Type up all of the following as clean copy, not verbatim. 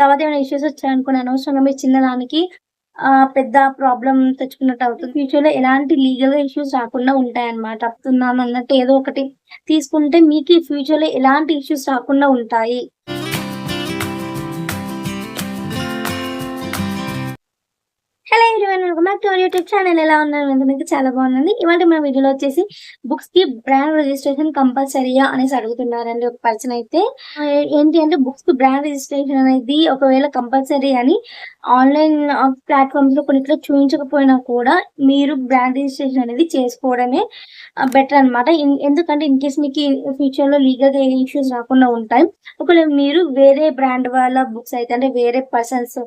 తర్వాత ఏమైనా ఇష్యూస్ వచ్చాయనుకోండి అనవసరంగా మీరు చిన్నదానికి పెద్ద ప్రాబ్లమ్ తెచ్చుకున్నట్టు అవుతుంది. ఫ్యూచర్‌లో ఎలాంటి లీగల్‌గా ఇష్యూస్ రాకుండా ఉంటాయన్నమాట. చెప్తున్నానన్నట్టు ఏదో ఒకటి తీసుకుంటే మీకు ఫ్యూచర్‌లో ఎలాంటి ఇష్యూస్ రాకుండా ఉంటాయి. Hello everyone, welcome back to our YouTube channel. ఎలా ఉన్నారు? మీకు చాలా బాగుందండి. ఇవాళ మన వీడియోలో వచ్చేసి బుక్స్‌కి బ్రాండ్ రిజిస్ట్రేషన్ కంపల్సరీయా అనేసి అడుగుతున్నారండి ఒక పర్సన్ అయితే. ఏంటి అంటే బుక్స్‌కి బ్రాండ్ రిజిస్ట్రేషన్ అనేది ఒకవేళ కంపల్సరీ అని ఆన్‌లైన్ ప్లాట్‌ఫామ్స్‌లో కొన్నిట్లో చూయించకపోయినా కూడా మీరు బ్రాండ్ రిజిస్ట్రేషన్ అనేది చేసుకోవడమే బెటర్ అనమాట. ఎందుకంటే ఇన్ కేస్ మీకు ఫ్యూచర్‌లో లీగల్‌గా ఏ ఇష్యూస్ రాకుండా ఉంటాయి. ఒకవేళ మీరు వేరే బ్రాండ్ వాళ్ళ బుక్స్ అయితే అంటే వేరే పర్సన్స్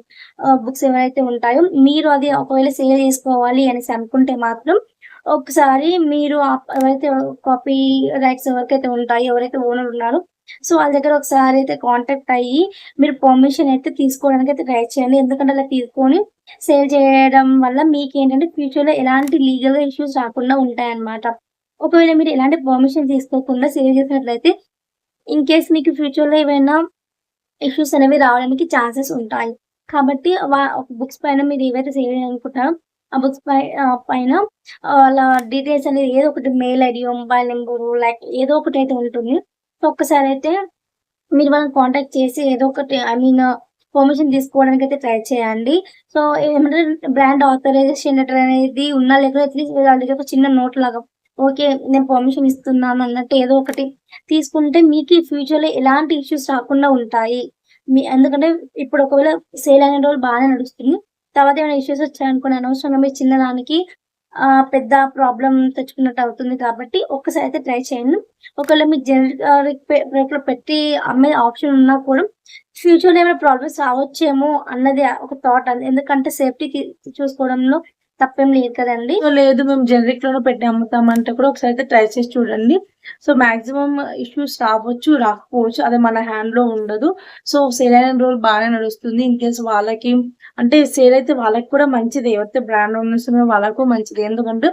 బుక్స్ ఎవరైతే ఉంటాయో మీరు అది ఒకవేళ సేల్ చేసుకోవాలి అనేసి అనుకుంటే మాత్రం ఒకసారి మీరు ఎవరైతే కాపీ రైట్స్ ఎవరికైతే ఉంటాయో, ఎవరైతే ఓనర్ ఉన్నారో సో వాళ్ళ దగ్గర ఒకసారి అయితే కాంటాక్ట్ అయ్యి మీరు పర్మిషన్ అయితే తీసుకోవడానికి అయితే ట్రై చేయండి. ఎందుకంటే అలా తీసుకొని సేల్ చేయడం వల్ల మీకేంటంటే ఫ్యూచర్‌లో ఎలాంటి లీగల్‌గా ఇష్యూస్ రాకుండా ఉంటాయన్నమాట. ఒకవేళ మీరు ఎలాంటి పర్మిషన్ తీసుకోకుండా సేల్ చేసినట్లయితే ఇన్ కేస్ మీకు ఫ్యూచర్‌లో ఏవైనా ఇష్యూస్ అనేవి రావడానికి ఛాన్సెస్ ఉంటాయి. కాబట్టి ఒక బుక్స్ పైన మీరు ఏవైతే సేల్ చేయాలనుకుంటున్నారో, ఆ బుక్స్ పైన వాళ్ళ డీటెయిల్స్ అనేది ఏదో ఒకటి మెయిల్ ఐడీయో, మొబైల్ నంబరు లైక్ ఏదో ఒకటైతే ఉంటుంది. సో, ఒక్కసారైతే మీరు వాళ్ళని కాంటాక్ట్ చేసి ఏదో ఒకటి పర్మిషన్ తీసుకోవడానికైతే ట్రై చేయండి. సో, ఏమంటే బ్రాండ్ ఆథరైజేషన్ లెటర్ అనేది ఉన్నా లేకపోతే అట్‌లీస్ట్ వాళ్ళ దగ్గర ఒక చిన్న నోట్ లాగా ఓకే. నేను పర్మిషన్ ఇస్తున్నాను అన్నట్టు ఏదో ఒకటి తీసుకుంటే మీకు ఫ్యూచర్‌లో ఎలాంటి ఇష్యూస్ రాకుండా ఉంటాయి. ఎందుకంటే ఇప్పుడు ఒకవేళ సేల్ అయిన రోజులు బానే నడుస్తుంది. తర్వాత ఏమైనా ఇష్యూస్ వచ్చాయనుకోండి అనవసరంగా మీరు చిన్నదానికి పెద్ద ప్రాబ్లమ్ తెచ్చుకున్నట్టు అవుతుంది కాబట్టి ఒక్కసారి అయితే ట్రై చేయండి. ఒకవేళ మీకు జనరిక్ రేట్‌లో పెట్టి అమ్మే ఆప్షన్ ఉన్నా కూడా ఫ్యూచర్‌లో ఏమైనా ప్రాబ్లమ్స్ రావచ్చేమో అన్నది ఒక థాట్ అది. ఎందుకంటే సేఫ్టీకి చూసుకోవడంలో తప్పేం లేదు కదండీ! సో, లేదు మేము జనరిక్‌లోనే పెట్టి అమ్ముతామంటే కూడా ఒకసారి అయితే ట్రై చేసి చూడండి. సో, మాక్సిమం ఇష్యూస్ రావచ్చు, రాకపోవచ్చు. అది మన హ్యాండ్‌లో ఉండదు. సో, సేల్ అయిన రోజులు బాగానే నడుస్తుంది. ఇన్‌కేస్ వాళ్ళకి అంటే సేల్ అయితే వాళ్ళకి కూడా మంచిదే. ఎవరైతే బ్రాండ్ ఓనర్స్ ఉన్నారో వాళ్ళకు మంచిదే. ఎందుకంటే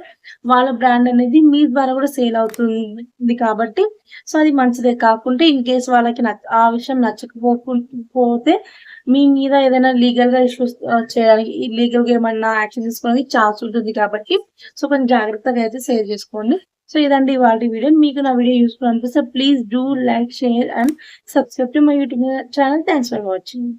వాళ్ళ బ్రాండ్ అనేది మీ ద్వారా కూడా సేల్ అవుతుంది కాబట్టి సో, అది మంచిదే. కాకుంటే ఇన్‌కేస్ వాళ్ళకి ఆ విషయం పోతే మీ మీద ఏదైనా లీగల్‌గా ఇష్యూస్ చేయడానికి లీగల్‌గా ఏమన్నా యాక్షన్ తీసుకోవడానికి ఛాన్స్ ఉంటుంది కాబట్టి సో, కొంచెం జాగ్రత్తగా అయితే సేవ్ చేసుకోండి. సో, ఇదండి ఇవాల్టి వీడియో. మీకు నా వీడియో యూజ్‌ఫుల్ అనిపిస్తే please do like, share and subscribe to my YouTube channel. Thanks for watching.